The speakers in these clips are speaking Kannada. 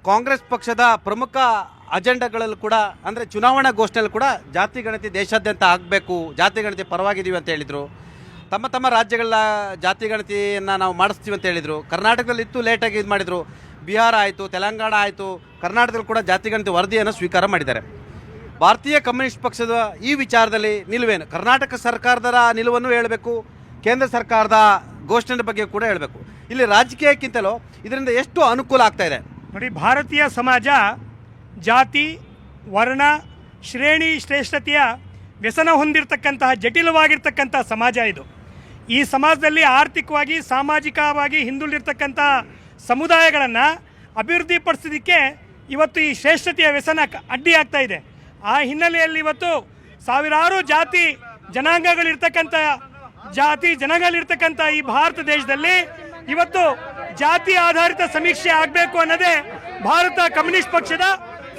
ಕಾಂಗ್ರೆಸ್ ಪಕ್ಷದ ಪ್ರಮುಖ ಅಜೆಂಡಾಗಳಲ್ಲೂ ಕೂಡ ಅಂದರೆ ಚುನಾವಣಾ ಘೋಷಣೆಯಲ್ಲಿ ಕೂಡ ಜಾತಿ ಗಣತಿ ದೇಶಾದ್ಯಂತ ಆಗಬೇಕು, ಜಾತಿ ಗಣತಿ ಪರವಾಗಿದ್ದೀವಿ ಅಂತ ಹೇಳಿದರು. ತಮ್ಮ ತಮ್ಮ ರಾಜ್ಯಗಳ ಜಾತಿ ಗಣತಿಯನ್ನು ನಾವು ಮಾಡಿಸ್ತೀವಿ ಅಂತ ಹೇಳಿದರು. ಕರ್ನಾಟಕದಲ್ಲಿ ಇತ್ತು, ಲೇಟಾಗಿ ಇದು ಮಾಡಿದರು. ಬಿಹಾರ ಆಯಿತು, ತೆಲಂಗಾಣ ಆಯಿತು, ಕರ್ನಾಟಕದಲ್ಲಿ ಕೂಡ ಜಾತಿ ಗಣತಿ ವರದಿಯನ್ನು ಸ್ವೀಕಾರ ಮಾಡಿದ್ದಾರೆ. ಭಾರತೀಯ ಕಮ್ಯುನಿಸ್ಟ್ ಪಕ್ಷದ ಈ ವಿಚಾರದಲ್ಲಿ ನಿಲುವೇನು? ಕರ್ನಾಟಕ ಸರ್ಕಾರದ ನಿಲುವನ್ನು ಹೇಳಬೇಕು, ಕೇಂದ್ರ ಸರ್ಕಾರದ ಘೋಷಣೆ ಬಗ್ಗೆ ಕೂಡ ಹೇಳಬೇಕು. ಇಲ್ಲಿ ರಾಜಕೀಯಕ್ಕಿಂತಲೂ ಇದರಿಂದ ಎಷ್ಟು ಅನುಕೂಲ ಆಗ್ತಾ ಇದೆ ನೋಡಿ. ಭಾರತೀಯ ಸಮಾಜ ಜಾತಿ, ವರ್ಣ, ಶ್ರೇಣಿ, ಶ್ರೇಷ್ಠತೆಯ ವ್ಯಸನ ಹೊಂದಿರತಕ್ಕಂತಹ ಜಟಿಲವಾಗಿರ್ತಕ್ಕಂಥ ಸಮಾಜ ಇದು. ಈ ಸಮಾಜದಲ್ಲಿ ಆರ್ಥಿಕವಾಗಿ, ಸಾಮಾಜಿಕವಾಗಿ ಹಿಂದುಳಿದಿರ್ತಕ್ಕಂಥ ಸಮುದಾಯಗಳನ್ನು ಅಭಿವೃದ್ಧಿಪಡಿಸೋದಕ್ಕೆ ಇವತ್ತು ಈ ಶ್ರೇಷ್ಠತೆಯ ವ್ಯಸನ ಅಡ್ಡಿ ಆಗ್ತಾ ಇದೆ. ಆ ಹಿನ್ನೆಲೆಯಲ್ಲಿ ಇವತ್ತು ಸಾವಿರಾರು ಜನಾಂಗಗಳಿರ್ತಕ್ಕಂಥ ಈ ಭಾರತ ದೇಶದಲ್ಲಿ ಇವತ್ತು ಜಾತಿ ಆಧಾರಿತ ಸಮೀಕ್ಷೆ ಆಗಬೇಕು ಅನ್ನೋದೇ ಭಾರತ ಕಮ್ಯುನಿಸ್ಟ್ ಪಕ್ಷದ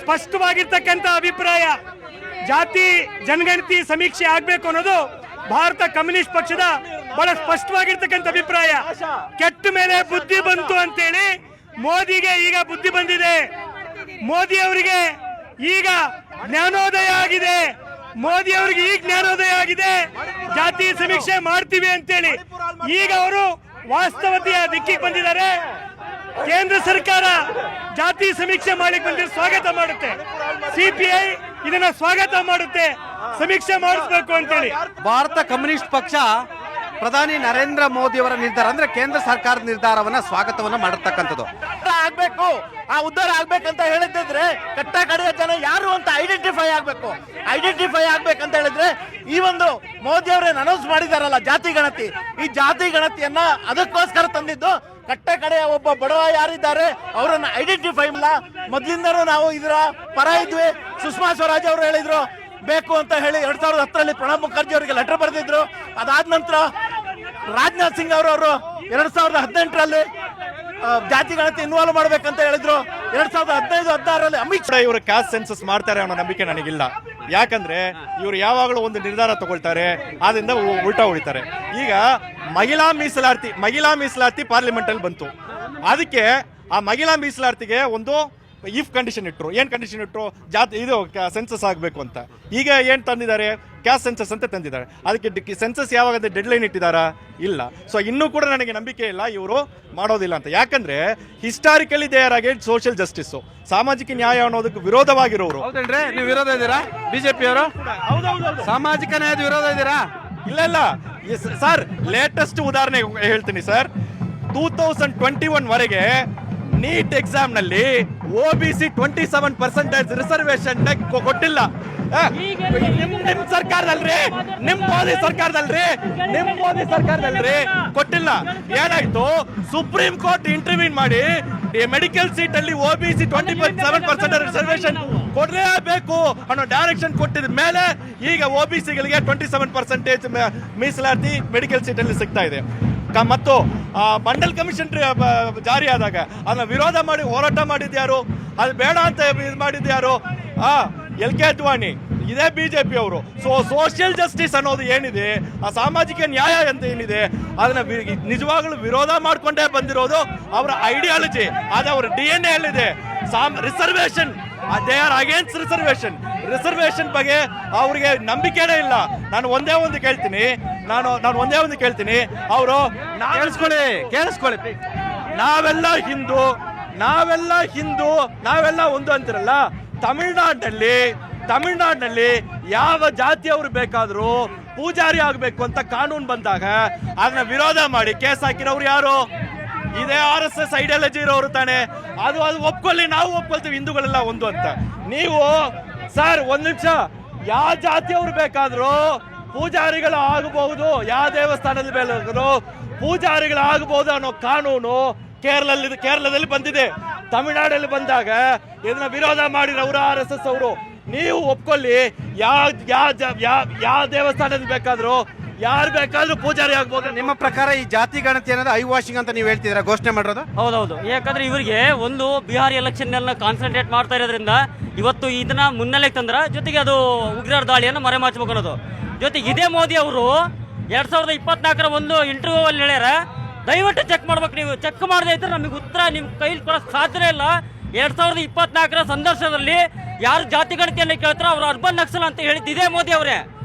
ಸ್ಪಷ್ಟವಾಗಿರ್ತಕ್ಕಂಥ ಅಭಿಪ್ರಾಯ. ಜಾತಿ ಜನಗಣತಿ ಸಮೀಕ್ಷೆ ಆಗಬೇಕು ಅನ್ನೋದು ಭಾರತ ಕಮ್ಯುನಿಸ್ಟ್ ಪಕ್ಷದ ಬಹಳ ಸ್ಪಷ್ಟವಾಗಿರ್ತಕ್ಕಂಥ ಅಭಿಪ್ರಾಯ. ಕೆಟ್ಟ ಮೇಲೆ ಬುದ್ಧಿ ಬಂತು ಅಂತೇಳಿ ಮೋದಿಗೆ ಈಗ ಬುದ್ಧಿ ಬಂದಿದೆ. ಮೋದಿ ಅವರಿಗೆ ಈಗ ಜ್ಞಾನೋದಯ ಆಗಿದೆ. ಜಾತಿ ಸಮೀಕ್ಷೆ ಮಾಡ್ತೀವಿ ಅಂತೇಳಿ ಈಗ ಅವರು ವಾಸ್ತವತೆಯ ದಿಕ್ಕಿಗೆ ಬಂದಿದ್ದಾರೆ. ಕೇಂದ್ರ ಸರ್ಕಾರ ಜಾತಿ ಸಮೀಕ್ಷೆ ಮಾಡಿ ಬಂದಿರೋ ಸ್ವಾಗತ ಮಾಡುತ್ತೆ. ಸಿಪಿಐ ಇದನ್ನ ಸ್ವಾಗತ ಮಾಡುತ್ತೆ, ಸಮೀಕ್ಷೆ ಮಾಡಿಸ್ಬೇಕು ಅಂತೇಳಿ. ಭಾರತ ಕಮ್ಯುನಿಸ್ಟ್ ಪಕ್ಷ ಪ್ರಧಾನಿ ನರೇಂದ್ರ ಮೋದಿ ಅವರ ನಿರ್ಧಾರ ಅಂದ್ರೆ ಕೇಂದ್ರ ಸರ್ಕಾರದ ನಿರ್ಧಾರವನ್ನ ಸ್ವಾಗತವನ್ನ ಮಾಡಿರ್ತಕ್ಕಂಥದ್ದು. ಆಗ್ಬೇಕು, ಆ ಉದ್ಧಾರ ಆಗ್ಬೇಕಂತ ಹೇಳಿದ್ರೆ ಕಟ್ಟ ಕಡೆಯ ಜನ ಯಾರು ಅಂತ ಐಡೆಂಟಿಫೈ ಆಗ್ಬೇಕಂತ ಹೇಳಿದ್ರೆ ಈ ಒಂದು ಮೋದಿ ಅವರೇನು ಅನೌನ್ಸ್ ಮಾಡಿದಾರಲ್ಲ ಜಾತಿ ಗಣತಿ, ಈ ಜಾತಿ ಗಣತಿಯನ್ನ ಅದಕ್ಕೋಸ್ಕರ ತಂದಿದ್ದು. ಕಟ್ಟ ಕಡೆಯ ಒಬ್ಬ ಬಡವ ಯಾರಿದ್ದಾರೆ ಅವರನ್ನ ಐಡೆಂಟಿಫೈ ಇಲ್ಲ. ಮೊದಲಿಂದನೂ ನಾವು ಇದರ ಪರ ಇದ್ವಿ. ಸುಷ್ಮಾ ಸ್ವರಾಜ್ ಅವರು ಹೇಳಿದ್ರು ಬೇಕು ಅಂತ ಹೇಳಿ 2010ರಲ್ಲಿ ಪ್ರಣಬ್ ಮುಖರ್ಜಿ ಅವರಿಗೆ ಲೆಟರ್ ಬರೆದಿದ್ರು. ಅದಾದ ನಂತರ ರಾಜನಾಥ್ ಸಿಂಗ್ ಅವರು 2018ರಲ್ಲಿ ಜಾತಿ ಗಣತಿ ಇನ್ವಾಲ್ವ್ ಮಾಡ್ಬೇಕಂತ ಹೇಳಿದ್ರು. 2015-16ರಲ್ಲಿ ಅಮಿತ್ ಶಾ ಇವರು ಕ್ಯಾಸ್ಟ್ ಸೆನ್ಸಸ್ ಮಾಡ್ತಾರೆ ಅನ್ನೋ ನಂಬಿಕೆ ನನಗಿಲ್ಲ. ಯಾಕಂದ್ರೆ ಇವರು ಯಾವಾಗಲೂ ಒಂದು ನಿರ್ಧಾರ ತಗೊಳ್ತಾರೆ, ಆದ್ರಿಂದ ಉಲ್ಟಾ ಹೊಡಿತಾರೆ. ಈಗ ಮಹಿಳಾ ಮೀಸಲಾತಿ ಪಾರ್ಲಿಮೆಂಟ್ ಅಲ್ಲಿ ಬಂತು. ಅದಕ್ಕೆ ಆ ಮಹಿಳಾ ಮೀಸಲಾತಿಗೆ ಒಂದು ಇಫ್ ಕಂಡೀಷನ್ ಇಟ್ಟರು. ಏನ್ ಕಂಡೀಷನ್ ಇಟ್ಟರು? ಇದು ಸೆನ್ಸಸ್ ಆಗಬೇಕು ಅಂತ. ಈಗ ಏನ್ ತಂದಿದ್ದಾರೆ? ಕ್ಯಾಸ್ಟ್ ಸೆನ್ಸಸ್ ಅಂತ ತಂದಿದ್ದಾರೆ. ಅದಕ್ಕೆ ಸೆನ್ಸಸ್ ಯಾವಾಗ ಡೆಡ್ ಲೈನ್ ಇಟ್ಟಿದ್ದಾರಾ? ಇಲ್ಲ. ಸೊ ಇನ್ನೂ ಕೂಡ ನನಗೆ ನಂಬಿಕೆ ಇಲ್ಲ ಇವರು ಮಾಡೋದಿಲ್ಲ ಅಂತ. ಯಾಕಂದ್ರೆ historically they are against social justice, ಸಾಮಾಜಿಕ ನ್ಯಾಯ ಅನ್ನೋದಕ್ಕೆ ವಿರೋಧವಾಗಿರೋರು. ಹೌದೇನ್ರಿ? ನೀವು ವಿರೋಧ ಇದ್ದೀರಾ ಬಿಜೆಪಿ ಅವರು? ಸಾಮಾಜಿಕ ನ್ಯಾಯದ ವಿರೋಧ ಇದ್ದೀರಾ? ಇಲ್ಲ ಸರ್, ಲೇಟೆಸ್ಟ್ ಉದಾಹರಣೆ ಹೇಳ್ತೀನಿ ಸರ್. 2021 ವರೆಗೆ ನೀಟ್ ಎಕ್ಸಾಮ್ ನಲ್ಲಿ OBC 27% ರಿಸರ್ವೇಶನ್ ಕೊಟ್ಟಿಲ್ಲ. ನಿಮ್ ಸರ್ಕಾರದಲ್ರಿ, ನಿಮ್ ಮೋದಿ ಸರ್ಕಾರದಲ್ರಿ ಕೊಟ್ಟಿಲ್ಲ. ಏನಾಯ್ತು? ಸುಪ್ರೀಂ ಕೋರ್ಟ್ ಇಂಟರ್ವ್ಯೂನ್ ಮಾಡಿ ಮೆಡಿಕಲ್ ಸೀಟ್ ಅಲ್ಲಿ OBC 27% ರಿಸರ್ವೇಶನ್ ಕೊಡಲೇಬೇಕು ಅನ್ನೋ ಡೈರೆಕ್ಷನ್ ಕೊಟ್ಟಿದ ಮೇಲೆ ಈಗ OBCಗಳಿಗೆ 27% ಮೀಸಲಾತಿ ಮೆಡಿಕಲ್ ಸೀಟ್ ಅಲ್ಲಿ ಸಿಗ್ತಾ ಇದೆ. ಮತ್ತು ಮಂಡಲ್ ಕಮಿಷನ್ ಜಾರಿ ಆದಾಗ ಅದನ್ನ ವಿರೋಧ ಮಾಡಿ ಹೋರಾಟ ಮಾಡಿದ್ಯಾರು? ಅದು ಬೇಡ ಅಂತ ಇದು ಮಾಡಿದ್ಯಾರು? LK ಅದ್ವಾನಿ, ಇದೇ ಬಿಜೆಪಿ ಅವರು. ಸೋಷಿಯಲ್ ಜಸ್ಟಿಸ್ ಅನ್ನೋದು ಏನಿದೆ, ಆ ಸಾಮಾಜಿಕ ನ್ಯಾಯ ಅಂತ ಏನಿದೆ, ಅದನ್ನ ನಿಜವಾಗ್ಲೂ ವಿರೋಧ ಮಾಡ್ಕೊಂಡೇ ಬಂದಿರೋದು ಅವರ ಐಡಿಯಾಲಜಿ. ಅದು ಅವರ DNA ಅಲ್ಲಿದೆ. Reservation, they are against reservation ಬಗ್ಗೆ ಅವ್ರಿಗೆ ನಂಬಿಕೆನೇ ಇಲ್ಲ. ನಾನು ಒಂದೇ ಒಂದು ಕೇಳ್ತೀನಿ, ಅವರು ಕೇಳಿಸ್ಕೊಳ್ಳಿ, ನಾವೆಲ್ಲ ಹಿಂದೂ, ನಾವೆಲ್ಲ ಒಂದು ಅಂತಿರಲ್ಲ. ತಮಿಳ್ನಾಡಿನಲ್ಲಿ ಯಾವ ಜಾತಿಯವರು ಬೇಕಾದರೂ ಪೂಜಾರಿ ಆಗಬೇಕು ಅಂತ ಕಾನೂನು ಬಂದಾಗ ಅದನ್ನ ವಿರೋಧ ಮಾಡಿ ಕೇಸ್ ಹಾಕಿರೋರು ಯಾರು? ಇದೇ RSS ಐಡಿಯಾಲಜಿ ಇರೋರು ತಾನೆ. ಅದು ಒಪ್ಕೊಳ್ಳಿ, ನಾವು ಒಪ್ಕೊಳ್ತೀವಿ ಹಿಂದೂಗಳೆಲ್ಲ ಒಂದು ಅಂತ. ನೀವು ಸರ್ ಒಂದು ನಿಮಿಷ, ಯಾವ ಜಾತಿಯವರು ಬೇಕಾದರೂ ಪೂಜಾರಿಗಳು ಆಗಬಹುದು, ಯಾವ ದೇವಸ್ಥಾನದಲ್ಲಿ ಬೇಕಾದರೂ ಪೂಜಾರಿಗಳಾಗಬಹುದು ಅನ್ನೋ ಕಾನೂನು ಕೇರಳದಲ್ಲಿ ಬಂದಿದೆ. ತಮಿಳುನಾಡಲ್ಲಿ ಬಂದಾಗ ಇದನ್ನ ವಿರೋಧ ಮಾಡಿರೋರು RSS ಅವರು. ನೀವು ಒಪ್ಕೊಳ್ಳಿ, ಯಾವ ದೇವಸ್ಥಾನದಲ್ಲಿ ಬೇಕಾದರೂ ಯಾರು ಬೇಕಾದ್ರೂ ಪೂಜಾರಿ ಆಗ್ಬೋದು. ನಿಮ್ಮ ಪ್ರಕಾರ ಈ ಜಾತಿ ಗಣತಿ ಅನ್ನೋದು ಐ ವಾಷಿಂಗ್ ಅಂತ ನೀವು ಹೇಳ್ತಿದ್ದೀರಾ, ಘೋಷಣೆ ಮಾಡೋದು? ಹೌದೌದು. ಯಾಕಂದ್ರೆ ಇವರಿಗೆ ಒಂದು ಬಿಹಾರ್ ಎಲೆಕ್ಷನ್ ಎಲ್ಲ ಕಾನ್ಸಂಟ್ರೇಟ್ ಮಾಡ್ತಾ ಇರೋದ್ರಿಂದ ಇವತ್ತು ಇದನ್ನ ಮುನ್ನೆಲೆಗೆ ತಂದ್ರ, ಜೊತೆಗೆ ಅದು ಉಗ್ರರ ದಾಳಿಯನ್ನು ಮರೆಮಾಚಬೇಕು ಅನ್ನೋದು. ಜೊತೆಗೆ ಇದೇ ಮೋದಿ ಅವರು 2024ರ ಒಂದು ಇಂಟರ್ವ್ಯೂ ಅಲ್ಲಿ ಹೇಳ್ಯಾರ, ದಯವಿಟ್ಟು ಚೆಕ್ ಮಾಡ್ಬೇಕು. ನೀವು ಚೆಕ್ ಮಾಡದೇ ಇದ್ರೆ ನಮಗೆ ಉತ್ತರ ನಿಮ್ಮ ಕೈಲಿ ಕೊಡೋಕೆ ಸಾಧ್ಯ ಇಲ್ಲ. 2024 ಸಂದರ್ಶನದಲ್ಲಿ ಯಾರು ಜಾತಿ ಗಣತಿಯನ್ನು ಕೇಳ್ತಾರೋ ಅವರು ಅರ್ಬನ್ ನಕ್ಸಲ್ ಅಂತ ಹೇಳಿದ್ದು ಇದೇ ಮೋದಿ ಅವರೇ.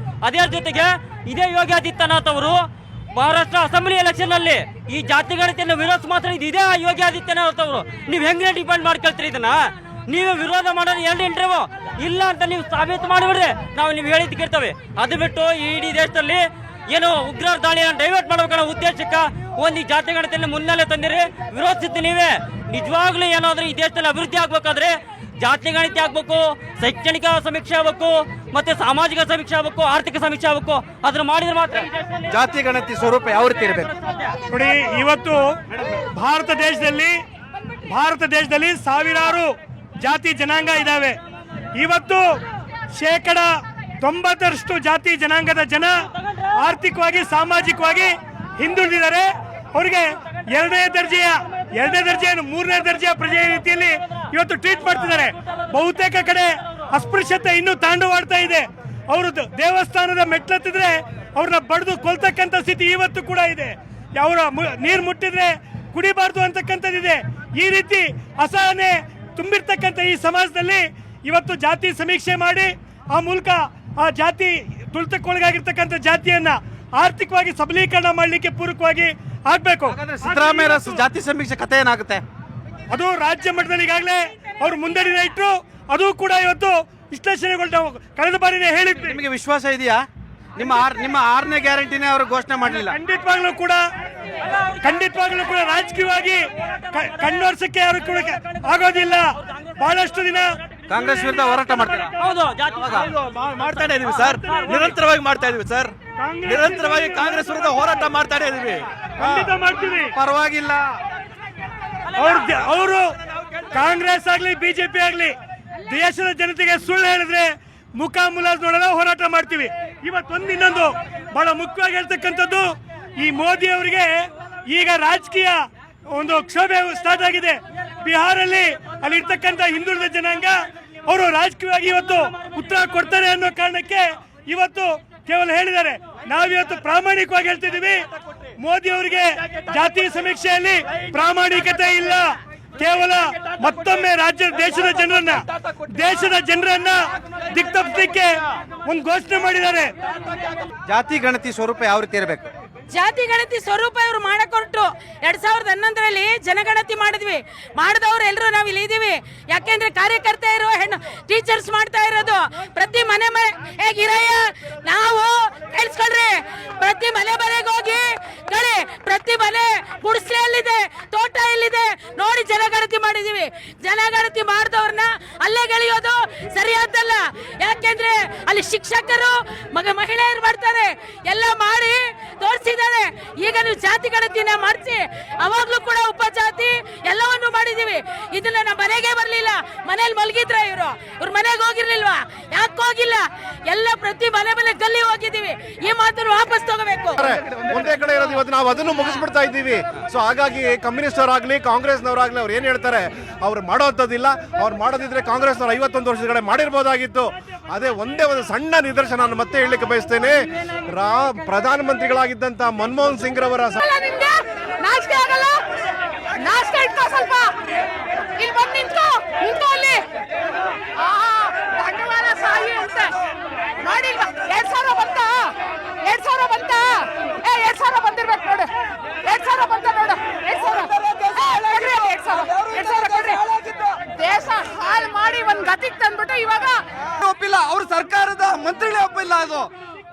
ಅದೇ ಜೊತೆಗೆ ಇದೇ ಯೋಗಿ ಆದಿತ್ಯನಾಥ್ ಅವರು ಮಹಾರಾಷ್ಟ್ರ ಅಸೆಂಬ್ಲಿ ಎಲೆಕ್ಷನ್ ಅಲ್ಲಿ ಈ ಜಾತಿ ಗಣತಿಯನ್ನು ವಿರೋಧ ಮಾತ್ರ ಇದೇ ಯೋಗಿ ಆದಿತ್ಯನಾಥ್ ಅವರು. ನೀವು ಹೆಂಗೆ ಡಿಪೆಂಡ್ ಮಾಡ್ಕೊಳ್ತೀರಿ ಇದನ್ನ? ನೀವೇ ವಿರೋಧ ಮಾಡೋದು ಎರಡು ಇಂಟರ್ವ್ಯೂ ಇಲ್ಲ ಅಂತ ನೀವು ಸಾಬೀತು ಮಾಡಿಬಿಡ್ರಿ, ನಾವು ನೀವು ಹೇಳಿದ್ದು ಕೇಳ್ತೇವೆ. ಅದು ಬಿಟ್ಟು ಇಡೀ ದೇಶದಲ್ಲಿ ಏನು ಉಗ್ರರ ದಾಳಿಯನ್ನು ಡೈವರ್ಟ್ ಮಾಡಬೇಕನ್ನೋ ಉದ್ದೇಶಕ್ಕೆ ಒಂದು ಈ ಜಾತಿ ಗಣತಿಯನ್ನು ಮುನ್ನೆಲೆ ತಂದಿರಿ, ವಿರೋಧಿಸಿದ್ದು ನೀವೇ. ನಿಜವಾಗ್ಲೂ ಏನಾದ್ರೂ ಈ ದೇಶದಲ್ಲಿ ಅಭಿವೃದ್ಧಿ ಆಗ್ಬೇಕಾದ್ರೆ ಜಾತಿ ಗಣತಿ ಆಗ್ಬೇಕು, ಶೈಕ್ಷಣಿಕ ಸಮೀಕ್ಷೆ ಆಗ್ಬೇಕು, ಮತ್ತೆ ಸಾಮಾಜಿಕ ಸಮೀಕ್ಷೆ ಆಗ್ಬೇಕು, ಆರ್ಥಿಕ ಸಮೀಕ್ಷೆ ಆಗ್ಬೇಕು. ಅದನ್ನ ಮಾಡಿದ್ರೆ ಮಾತ್ರ ಜಾತಿ ಗಣತಿ ಸ್ವರೂಪ ಯಾವ ರೀತಿ ಇರಬೇಕು? ನೋಡಿ, ಇವತ್ತು ಭಾರತ ದೇಶದಲ್ಲಿ ಸಾವಿರಾರು ಜಾತಿ ಜನಾಂಗ ಇದ್ದಾವೆ. ಇವತ್ತು 90% ಜಾತಿ ಜನಾಂಗದ ಜನ ಆರ್ಥಿಕವಾಗಿ ಸಾಮಾಜಿಕವಾಗಿ ಹಿಂದುಳಿದಿದ್ದಾರೆ. ಅವರಿಗೆ ಎರಡನೇ ದರ್ಜೆಯ ಮೂರನೇ ದರ್ಜೆಯ ಪ್ರಜೆಯ ರೀತಿಯಲ್ಲಿ ಇವತ್ತು ಟ್ರೀಟ್ ಮಾಡ್ತಿದ್ದಾರೆ. ಬಹುತೇಕ ಕಡೆ ಅಸ್ಪೃಶ್ಯತೆ ಇನ್ನೂ ತಾಂಡವಾಡ್ತಾ ಇದೆ. ಅವರು ದೇವಸ್ಥಾನದ ಮೆಟ್ಲತ್ತಿದ್ರೆ ಅವ್ರನ್ನ ಬಡ್ದು ಕೊಲ್ತಕ್ಕಂಥ ಸ್ಥಿತಿ ಇವತ್ತು ಕೂಡ ಇದೆ. ಅವರ ನೀರು ಮುಟ್ಟಿದ್ರೆ ಕುಡಿಬಾರ್ದು ಅಂತಕ್ಕಂಥದ್ದಿದೆ. ಈ ರೀತಿ ಅಸಹನೆ ತುಂಬಿರ್ತಕ್ಕಂಥ ಈ ಸಮಾಜದಲ್ಲಿ ಇವತ್ತು ಜಾತಿ ಸಮೀಕ್ಷೆ ಮಾಡಿ ಆ ಮೂಲಕ ಆ ಜಾತಿ ತುಳಿತಕ್ಕೊಳಗಾಗಿರ್ತಕ್ಕಂಥ ಜಾತಿಯನ್ನ ಆರ್ಥಿಕವಾಗಿ ಸಬಲೀಕರಣ ಮಾಡಲಿಕ್ಕೆ ಪೂರಕವಾಗಿ ಆಗ್ಬೇಕು. ಸಿದ್ದರಾಮಯ್ಯ ಜಾತಿ ಸಮೀಕ್ಷೆ ಕಥೆ ಏನಾಗುತ್ತೆ? ಅದು ರಾಜ್ಯ ಮಟ್ಟದಲ್ಲಿ ಈಗಾಗಲೇ ಅವರು ಮುಂದಡಿನ ಇಟ್ಟರು. ಅದು ಕೂಡ ಇವತ್ತು ವಿಶ್ಲೇಷಣೆಗೊಳ್ಳ ಕಳೆದ ಬಾರಿನೇ ಹೇಳಿದ್ವಿ. ನಿಮಗೆ ವಿಶ್ವಾಸ ಇದೆಯಾ? ನಿಮ್ಮ 6ನೇ ಗ್ಯಾರಂಟಿನೇ ಅವರು ಘೋಷಣೆ ಮಾಡಲಿಲ್ಲ. ಖಂಡಿತವಾಗ್ಲೂ ಕೂಡ ರಾಜಕೀಯವಾಗಿ ಕಣ್ಣೋರ್ಸಕ್ಕೆ ಅವರು ಕೂಡ ಆಗೋದಿಲ್ಲ. ಬಹಳಷ್ಟು ದಿನ ಕಾಂಗ್ರೆಸ್ ವಿರುದ್ಧ ಹೋರಾಟ ಮಾಡ್ತಾರೆ. ಹೌದು, ಜಾತಿ ಮಾಡ್ತಾನೆ ಇದೀವಿ ಸರ್, ನಿರಂತರವಾಗಿ ಮಾಡ್ತಾ ಇದೀವಿ ಸರ್, ನಿರಂತರವಾಗಿ ಕಾಂಗ್ರೆಸ್ ವಿರುದ್ಧ ಹೋರಾಟ ಮಾಡ್ತಾನೆ ಇದೀವಿ. ಖಂಡಿತ ಮಾಡ್ತೀವಿ. ಪರವಾಗಿಲ್ಲ. ಅವರು ಕಾಂಗ್ರೆಸ್ ಆಗ್ಲಿ ಬಿಜೆಪಿ ಆಗ್ಲಿ ದೇಶದ ಜನತೆಗೆ ಸುಳ್ಳು ಹೇಳಿದ್ರೆ ಮುಖ ಮುಲಾಜ್ ನೋಡಲ್ಲ, ಹೋರಾಟ ಮಾಡ್ತೀವಿ. ಇವತ್ತೊಂದು ಇನ್ನೊಂದು ಬಹಳ ಮುಖ್ಯವಾಗಿ ಹೇಳ್ತಕ್ಕಂಥದ್ದು, ಈ ಮೋದಿ ಅವರಿಗೆ ಈಗ ರಾಜಕೀಯ ಒಂದು ಕ್ಷೋಭೆ ಸ್ಟಾರ್ಟ್ ಆಗಿದೆ. ಬಿಹಾರಲ್ಲಿ ಅಲ್ಲಿರ್ತಕ್ಕಂಥ ಹಿಂದುಳಿದ ಜನಾಂಗ ಅವರು ರಾಜಕೀಯವಾಗಿ ಇವತ್ತು ಉತ್ತರ ಕೊಡ್ತಾರೆ ಅನ್ನೋ ಕಾರಣಕ್ಕೆ ಇವತ್ತು ಕೇವಲ ಹೇಳಿದ್ದಾರೆ. ನಾವಿವತ್ತು ಪ್ರಾಮಾಣಿಕವಾಗಿ ಹೇಳ್ತಿದ್ದೀವಿ, ಮೋದಿ ಅವರಿಗೆ ಜಾತಿ ಸಮೀಕ್ಷೆಯಲ್ಲಿ ಪ್ರಾಮಾಣಿಕತೆ ಇಲ್ಲ. ಕೇವಲ ಮತ್ತೊಮ್ಮೆ ದೇಶದ ಜನರನ್ನ ದಿಕ್ತಪ್ಪಿಸಲಿಕ್ಕೆ ಒಂದು ಘೋಷಣೆ ಮಾಡಿದ್ದಾರೆ. ಜಾತಿ ಗಣತಿ ಸ್ವರೂಪ ಯಾವ ರೀತಿ ಇರಬೇಕು? ಜಾತಿ ಗಣತಿ ಸ್ವರೂಪ ಇವರು ಮಾಡಕೊಟ್ಟು 2011ರಲ್ಲಿ ಜನಗಣತಿ ಮಾಡಿದವರು ಎಲ್ಲರೂ ನಾವು ಇಲ್ಲಿ ಇದ್ದೀವಿ. ಯಾಕೆಂದ್ರೆ ಕಾರ್ಯಕರ್ತ ಇರೋ ಹೆಣ್ಣು ಟೀಚರ್ಸ್ ಮಾಡ್ತಾ ಇರೋದು ಪ್ರತಿ ಮನೆ ಹೇಗಿರಯ್ಯ ನಾವು ಕೇಳಿಸ್ಕೊಳ್ರಿ, ಪ್ರತಿ ಮನೆಗೆ ಹೋಗಿ ಕಳಿ, ಪ್ರತಿ ಮನೆ ಗುಡಿಸಲೆ ಎಲ್ಲಿದೆ, ತೋಟ ಎಲ್ಲಿದೆ ನೋಡಿ ಜನಗಣತಿ ಮಾಡಿದೀವಿ. ಜನಗಣತಿ ಮಾಡಿದವ್ರನ್ನ ಅಲ್ಲೇ ಗೆಳೆಯೋದು ಸರಿಯಾದಲ್ಲ. ಯಾಕೆಂದ್ರೆ ಅಲ್ಲಿ ಶಿಕ್ಷಕರು ಮಹಿಳೆಯರು ಮಾಡ್ತಾರೆ, ಎಲ್ಲ ಮಾಡಿ ತೋರಿಸಿದ್ದಾರೆ. ಈಗ ನೀವು ಜಾತಿ ಗಣತಿನ ಮಾಡಿಸಿ ಅವಾಗ್ಲೂ ಕೂಡ ಉಪಜಾತಿ ಎಲ್ಲವನ್ನು ಮಾಡಿದೀವಿ. ಇದನ್ನ ನಮ್ಮ ಮನೆಗೆ ಬರ್ಲಿಲ್ಲ, ಮನೇಲಿ ಮಲಗಿದ್ರ ಇವ್ರ ಮನೆಗೆ ಹೋಗಿರ್ಲಿಲ್ವಾ? ಯಾಕೆ ಹೋಗಿಲ್ಲ? ಎಲ್ಲ ಪ್ರತಿ ಮನೆ ಗಲ್ಲಿ ಹೋಗಿದ್ದೀವಿ. ಈ ಮಾತನ್ನು ವಾಪಸ್ ತಗೋಬೇಕು. ಒಂದೇ ಕಡೆ ಇರೋದು ಇವತ್ತು ನಾವು ಅದನ್ನು ಮುಗಿಸ್ಬಿಡ್ತಾ ಇದ್ದೀವಿ. ಸೊ ಹಾಗಾಗಿ ಕಮ್ಯುನಿಸ್ಟ್ ಅವರಾಗ್ಲಿ ಕಾಂಗ್ರೆಸ್ನವರಾಗ್ಲಿ ಅವ್ರು ಏನ್ ಹೇಳ್ತಾರೆ, ಅವ್ರು ಮಾಡೋಂಥದ್ದಿಲ್ಲ. ಅವ್ರು ಮಾಡೋದಿದ್ರೆ ಕಾಂಗ್ರೆಸ್ನವ್ರು 51 ವರ್ಷದ ಮಾಡಿರ್ಬೋದಾಗಿತ್ತು. ಅದೇ ಒಂದೇ ಒಂದು ಸಣ್ಣ ನಿದರ್ಶನ ನಾನು ಮತ್ತೆ ಹೇಳಲಿಕ್ಕೆ ಬಯಸ್ತೇನೆ. ಪ್ರಧಾನಮಂತ್ರಿಗಳಾಗಿದ್ದಂತ ಮನಮೋಹನ್ ಸಿಂಗ್ ರವರ ನೋಡಿಲ್ವಾ 2000 ಬಂತ 2000 ಬಂತ 2000 ಬಂದಿರ್ಬೇಕು ನೋಡು. 2000 ಬಂತ ನೋಡು. 2000 ಕೊಡ್ರಿ. ದೇಶ ಹಾಳು ಮಾಡಿ ಒಂದ್ ಗತಿಗೆ ತಂದ್ಬಿಟ್ಟು ಇವಾಗ ಒಪ್ಪಿಲ್ಲ. ಅವ್ರ ಸರ್ಕಾರದ ಮಂತ್ರಿಗಳೇ ಒಪ್ಪಿಲ್ಲ. ಅದು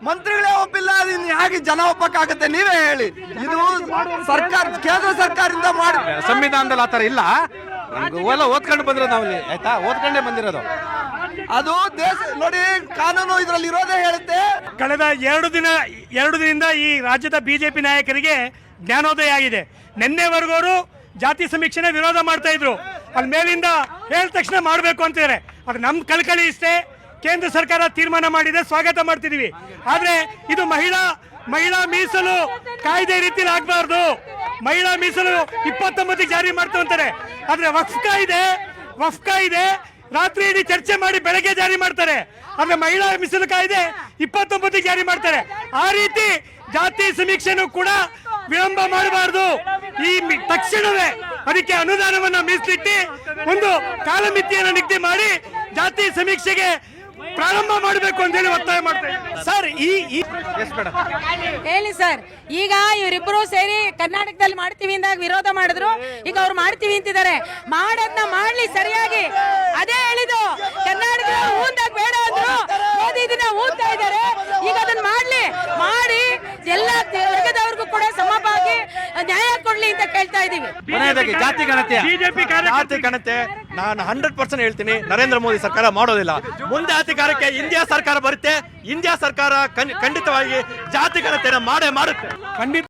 ಮಂತ್ರಿಗಳೇ ಒಪ್ಪಿಲ್ಲ. ಅದನ್ನ ಹೇಗೆ ಜನ ಒಪ್ಪಕ್ಕಾಗತ್ತೆ? ನೀವೇ ಹೇಳಿ. ಇದು ಸರ್ಕಾರ, ಕೇಂದ್ರ ಸರ್ಕಾರದಿಂದ ಮಾಡಿ ಸಂವಿಧಾನದಲ್ಲಿ ಆತರ ಇಲ್ಲ. ಎಲ್ಲ ಓದ್ಕೊಂಡು ಬಂದಿರೋದು ನಾವಲ್ಲಿ, ಆಯ್ತಾ? ಓದ್ಕೊಂಡೇ ಬಂದಿರೋದು. ಅದು ದೇಶ ನೋಡಿ, ಕಾನೂನು ಇದರಲ್ಲಿ ಇರೋದೇ ಹೇಳುತ್ತೆ. ಕಳೆದ ಎರಡು ದಿನದಿಂದ ಈ ರಾಜ್ಯದ ಬಿಜೆಪಿ ನಾಯಕರಿಗೆ ಜ್ಞಾನೋದಯ ಆಗಿದೆ. ನಿನ್ನೆವರೆಗೂ ಅವರು ಜಾತಿ ಸಮೀಕ್ಷೆನ ವಿರೋಧ ಮಾಡ್ತಾ ಇದ್ರು. ಅಲ್ಲಿ ಮೇಲಿಂದ ಹೇಳಿದ ತಕ್ಷಣ ಮಾಡಬೇಕು ಅಂತಾರೆ. ಅದು ನಮ್ಮ ಕಳಕಳಿ ಇಷ್ಟೇ. ಕೇಂದ್ರ ಸರ್ಕಾರ ತೀರ್ಮಾನ ಮಾಡಿದೆ, ಸ್ವಾಗತ ಮಾಡ್ತಿದೀವಿ. ಆದ್ರೆ ಇದು ಮಹಿಳಾ ಮೀಸಲು ಕಾಯ್ದೆ ರೀತಿಯಲ್ಲಿ ಆಗ್ಬಾರ್ದು. ಮಹಿಳಾ ಮೀಸಲು 29 ಜಾರಿ ಮಾಡ್ತಾ ಅಂತಾರೆ. ಆದ್ರೆ ವಕ್ಫ್ ಕಾಯ್ದೆ ರಾತ್ರಿ ಇಡೀ ಚರ್ಚೆ ಮಾಡಿ ಬೆಳಗ್ಗೆ ಜಾರಿ ಮಾಡ್ತಾರೆ. ಆದ್ರೆ ಮಹಿಳಾ ಮೀಸಲು ಕಾಯ್ದೆ 29 ಜಾರಿ ಮಾಡ್ತಾರೆ. ಆ ರೀತಿ ಜಾತಿ ಸಮೀಕ್ಷೆನೂ ಕೂಡ ವಿಳಂಬ ಮಾಡಬಾರದು. ತಕ್ಷಣವೇ ಅದಕ್ಕೆ ಅನುದಾನವನ್ನ ಮೀಸಲಿಟ್ಟು ಒಂದು ಕಾಲಮಿತಿಯನ್ನು ನಿಗದಿ ಮಾಡಿ ಜಾತಿ ಸಮೀಕ್ಷೆಗೆ ಪ್ರಾರಂಭ ಮಾಡಬೇಕು ಅಂತ ಹೇಳಿ ಒತ್ತಾಯ ಮಾಡ್ತೇವೆ ಸರ್. ಹೇಳಿ ಸರ್, ಈಗ ಇವರಿಬ್ಬರು ಸೇರಿ ಕರ್ನಾಟಕದಲ್ಲಿ ಮಾಡ್ತೀವಿ ಅಂದಾಗ ವಿರೋಧ ಮಾಡಿದ್ರು, ಈಗ ಅವ್ರು ಮಾಡ್ತೀವಿ ಅಂತಿದ್ದಾರೆ. ಮಾಡೋದನ್ನ ಮಾಡ್ಲಿ ಸರಿಯಾಗಿ. ಅದೇ ಹೇಳಿದ್ದು ಕರ್ನಾಟಕದ ಊಂದಾಗ ಬೇಡ ಅಂದ್ರು, ಮೋದಿ ಇದನ್ನ ಊದ್ತಾ ಇದ್ದಾರೆ. ಈಗ ಅದನ್ನ ಮಾಡಿ ಎಲ್ಲ ವರ್ಗದವ್ರಿಗೂ ಕೂಡ ಸಮವಾಗಿ ನ್ಯಾಯ ಕೊಡ್ಲಿ ಅಂತ ಕೇಳ್ತಾ ಇದೀವಿ. ಕೊನೆಯದಾಗಿ ಜಾತಿ ಗಣತಿಯ ಬಿಜೆಪಿ ಜಾತಿ ಗಣತಿ ನಾನು 100% ಹೇಳ್ತೀನಿ, ನರೇಂದ್ರ ಮೋದಿ ಸರ್ಕಾರ ಮಾಡೋದಿಲ್ಲ. ಮುಂದೆ ಅಧಿಕಾರಕ್ಕೆ ಇಂಡಿಯಾ ಸರ್ಕಾರ ಬರುತ್ತೆ. ಇಂಡಿಯಾ ಸರ್ಕಾರ ಖಂಡಿತವಾಗಿ ಜಾತಿ ಗಣತಿಯನ್ನು ಮಾಡೇ ಮಾಡುತ್ತೆ. ಖಂಡಿತ